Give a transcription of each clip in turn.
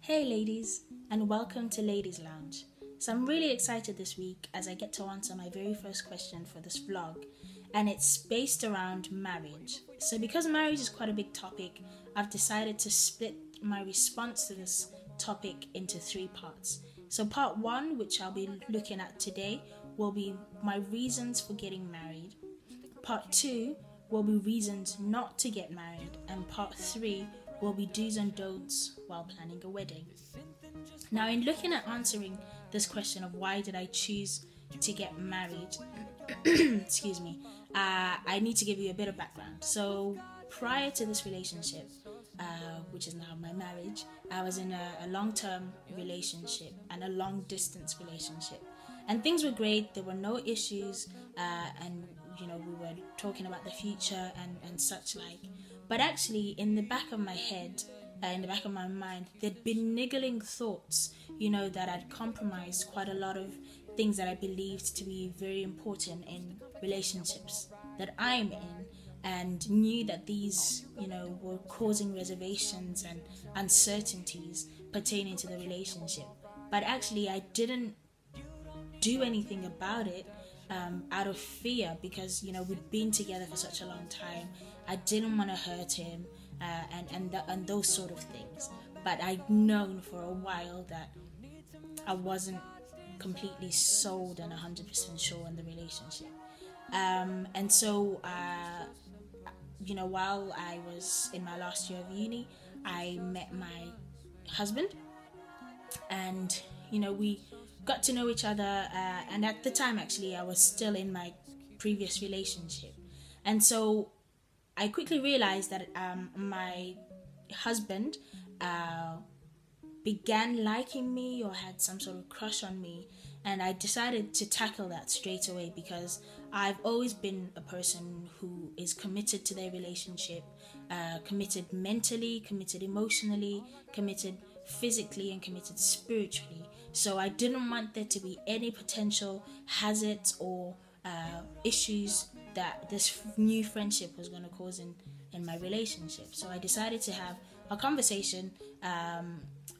Hey ladies, and welcome to Ladies Lounge. So I'm really excited this week as I get to answer my very first question for this vlog, and it's based around marriage. So because marriage is quite a big topic, I've decided to split my response to this topic into three parts. So part one, which I'll be looking at today, will be my reasons for getting married. Part two will be reasons not to get married, and part three will be do's and don'ts while planning a wedding. Now, in looking at answering this question of why did I choose to get married, excuse me, I need to give you a bit of background. So, prior to this relationship, which is now my marriage, I was in a long-term relationship and a long-distance relationship, and things were great. There were no issues, and we were talking about the future and such like. But actually, in the back of my head, in the back of my mind, there'd been niggling thoughts, that I'd compromised quite a lot of things that I believed to be very important in relationships that I'm in, and knew that these, were causing reservations and uncertainties pertaining to the relationship. But actually, I didn't do anything about it out of fear, because we'd been together for such a long time. I didn't want to hurt him, and those sort of things. But I'd known for a while that I wasn't completely sold and 100% sure in the relationship. And so, while I was in my last year of uni, I met my husband, and we got to know each other, and at the time actually I was still in my previous relationship, and so I quickly realized that my husband began liking me or had some sort of crush on me, and I decided to tackle that straight away, because I've always been a person who is committed to their relationship, committed mentally, committed emotionally, committed physically, and committed spiritually. So I didn't want there to be any potential hazards or issues that this new friendship was going to cause in my relationship. So I decided to have a conversation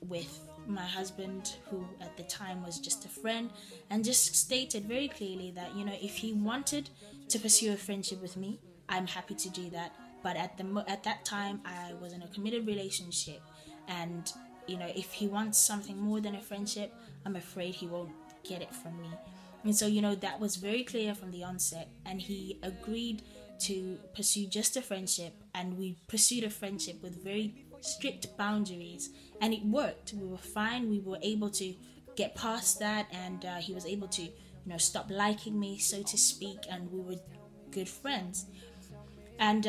with my husband, who at the time was just a friend, and just stated very clearly that if he wanted to pursue a friendship with me, I'm happy to do that. But at that time, I was in a committed relationship, and if he wants something more than a friendship, I'm afraid he won't get it from me. And so, that was very clear from the onset, and he agreed to pursue just a friendship, and we pursued a friendship with very strict boundaries, and it worked. We were fine. We were able to get past that, and he was able to, stop liking me, so to speak, and we were good friends. And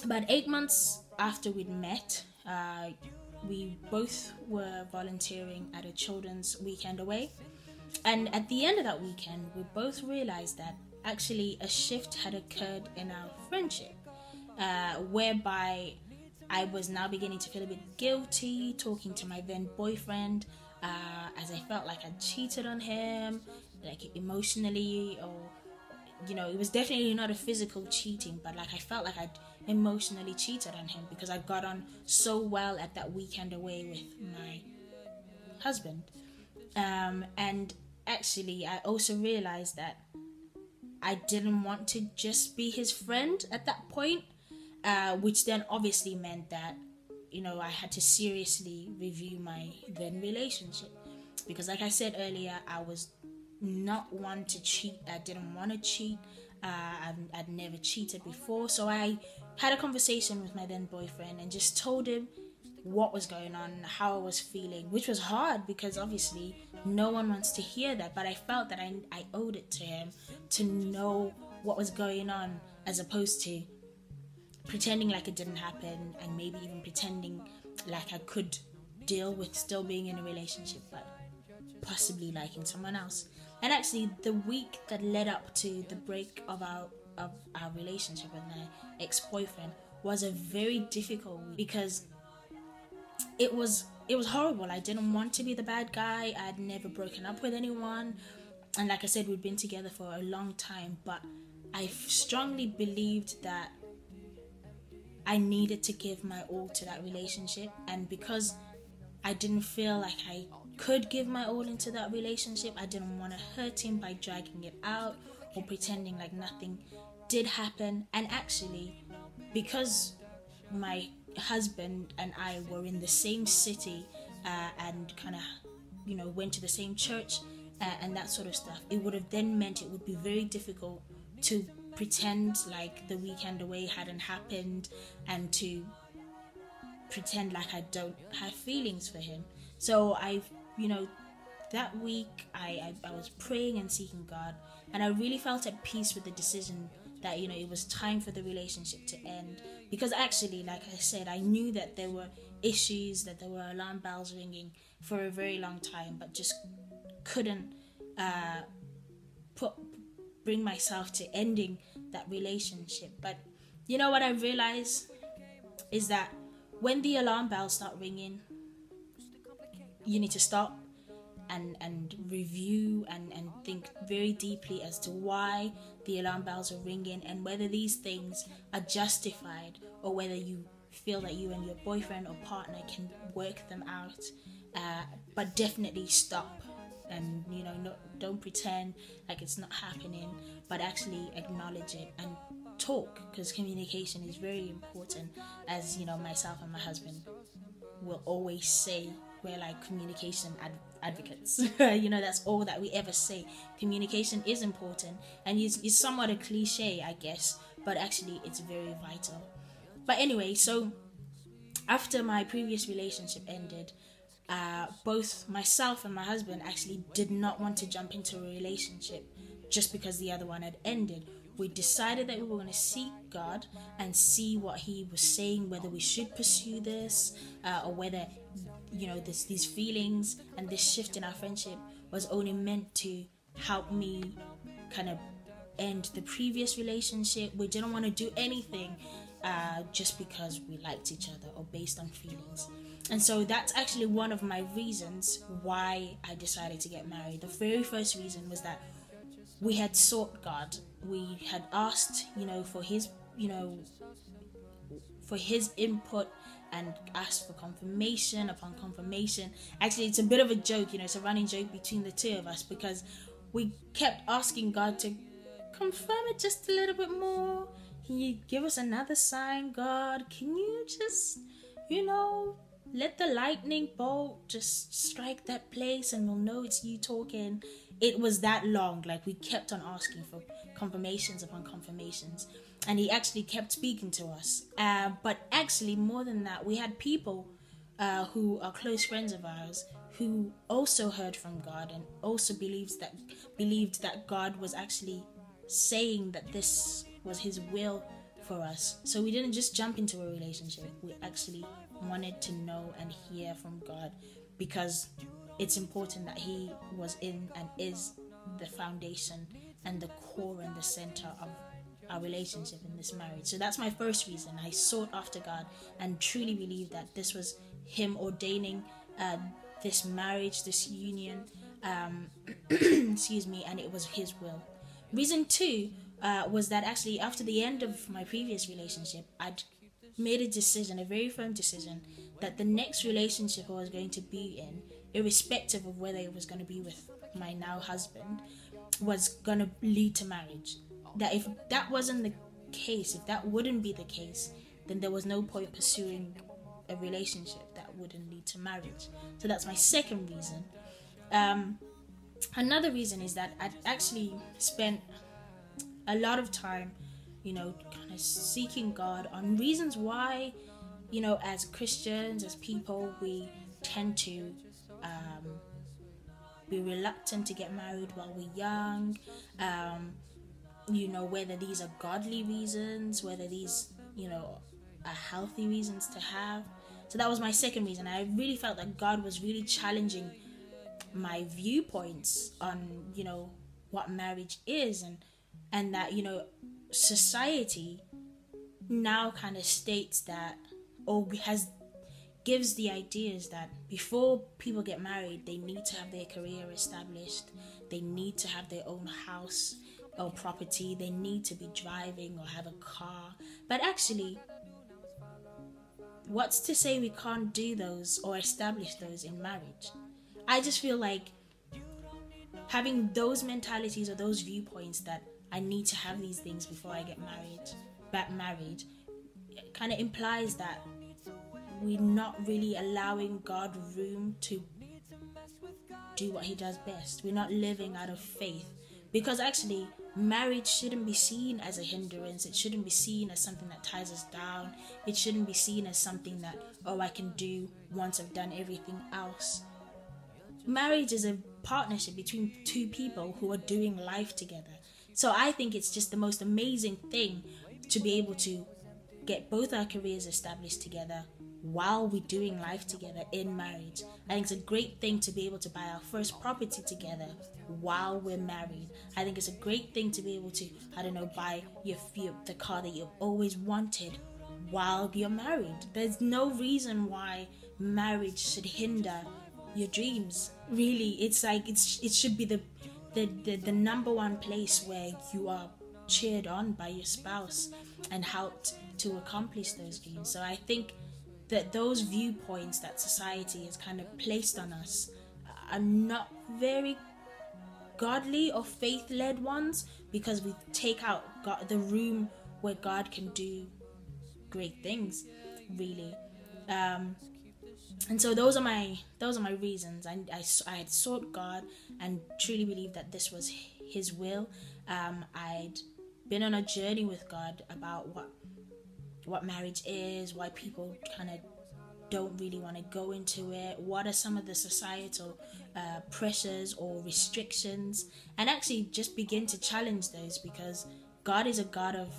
about 8 months after we'd met, we both were volunteering at a children's weekend away. And at the end of that weekend, we both realized that actually a shift had occurred in our friendship, whereby I was now beginning to feel a bit guilty talking to my then boyfriend, as I felt like I'd cheated on him, like emotionally, or it was definitely not a physical cheating, but like I felt like I'd emotionally cheated on him because I got on so well at that weekend away with my husband. And actually, I also realized that I didn't want to just be his friend at that point, which then obviously meant that I had to seriously review my then relationship, because like I said earlier, I was not one to cheat. I didn't want to cheat. I'd never cheated before, so I had a conversation with my then boyfriend and just told him what was going on, how I was feeling, which was hard because obviously no one wants to hear that, but I felt that I owed it to him to know what was going on, as opposed to pretending like it didn't happen, and maybe even pretending like I could deal with still being in a relationship but possibly liking someone else. And actually, the week that led up to the break of our relationship with my ex-boyfriend was a very difficult week, because it was horrible. I didn't want to be the bad guy. I'd never broken up with anyone, and like I said, we'd been together for a long time, but I strongly believed that I needed to give my all to that relationship. And because I didn't feel like I could give my all into that relationship. I didn't want to hurt him by dragging it out or pretending like nothing did happen. And actually, because my husband and I were in the same city, and kind of, went to the same church, and that sort of stuff, it would have then meant it would be very difficult to pretend like the weekend away hadn't happened, and to pretend like I don't have feelings for him. So that week I was praying and seeking God, and I really felt at peace with the decision that it was time for the relationship to end. Because actually, like I said, I knew that there were issues, that there were alarm bells ringing for a very long time, but just couldn't bring myself to ending that relationship. But what I realized is that when the alarm bells start ringing, you need to stop and review and think very deeply as to why the alarm bells are ringing, and whether these things are justified, or whether you feel that you and your boyfriend or partner can work them out. But definitely stop, and don't pretend like it's not happening, but actually acknowledge it and talk, because communication is very important. As myself and my husband will always say, we're like communication advocates. That's all that we ever say. Communication is important, and it's somewhat a cliche, I guess, but actually it's very vital. But anyway, so after my previous relationship ended, both myself and my husband actually did not want to jump into a relationship just because the other one had ended. We decided that we were going to seek God and see what He was saying, whether we should pursue this, or whether these feelings and this shift in our friendship was only meant to help me kind of end the previous relationship. We didn't want to do anything just because we liked each other or based on feelings. And so that's actually one of my reasons why I decided to get married. The very first reason was that we had sought God. We had asked, for His input, and asked for confirmation upon confirmation. Actually, it's a bit of a joke, it's a running joke between the two of us, because we kept asking God to confirm it just a little bit more. Can you give us another sign, God? Can you just, let the lightning bolt just strike that place and we'll know it's you talking? It was that long. Like, we kept on asking for confirmations upon confirmations, and He actually kept speaking to us. But actually, more than that, we had people who are close friends of ours who also heard from God, and also believed that God was actually saying that this was His will for us. So we didn't just jump into a relationship. We actually wanted to know and hear from God, because it's important that He was in and is the foundation and the core and the center of our relationship in this marriage. So that's my first reason. I sought after God and truly believed that this was Him ordaining this marriage, this union, excuse me, and it was His will. Reason two was that actually after the end of my previous relationship, I'd made a very firm decision, that the next relationship I was going to be in, irrespective of whether it was going to be with my now husband, was going to lead to marriage. That if that wasn't the case, if that wouldn't be the case, then there was no point pursuing a relationship that wouldn't lead to marriage. So that's my second reason. Another reason is that I'd actually spent a lot of time, kind of seeking God on reasons why, as Christians, as people, we tend to be reluctant to get married while we're young. Whether these are godly reasons, whether these, are healthy reasons to have. So that was my second reason. I really felt that God was really challenging my viewpoints on, what marriage is, and that, society now kind of states that, or gives the ideas that before people get married, they need to have their career established, they need to have their own house or property, they need to be driving or have a car. But actually, what's to say we can't do those or establish those in marriage? I just feel like having those mentalities or those viewpoints that I need to have these things before I get married, kind of implies that we're not really allowing God room to do what he does best. We're not living out of faith. Because actually, marriage shouldn't be seen as a hindrance. It shouldn't be seen as something that ties us down. It shouldn't be seen as something that, oh, I can do once I've done everything else. Marriage is a partnership between two people who are doing life together. So I think it's just the most amazing thing to be able to get both our careers established together while we're doing life together in marriage. I think it's a great thing to be able to buy our first property together while we're married. I think it's a great thing to be able to, buy the car that you've always wanted while you're married. There's no reason why marriage should hinder your dreams. Really, it's like it should be the number one place where you are cheered on by your spouse and helped to accomplish those dreams. So I think that those viewpoints that society has kind of placed on us are not very godly or faith-led ones, because we take out the room where God can do great things, really. And so those are my reasons. I had sought God and truly believed that this was his will. I'd been on a journey with God about what marriage is, why people kind of don't really want to go into it, what are some of the societal pressures or restrictions, and actually just begin to challenge those, because God is a God of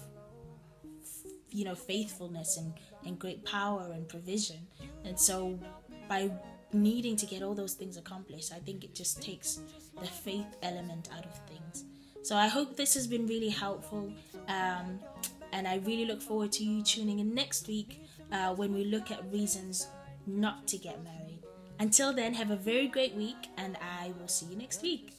faithfulness and great power and provision. And so by needing to get all those things accomplished, I think it just takes the faith element out of things. So I hope this has been really helpful, and I really look forward to you tuning in next week when we look at reasons not to get married. Until then, have a very great week, and I will see you next week.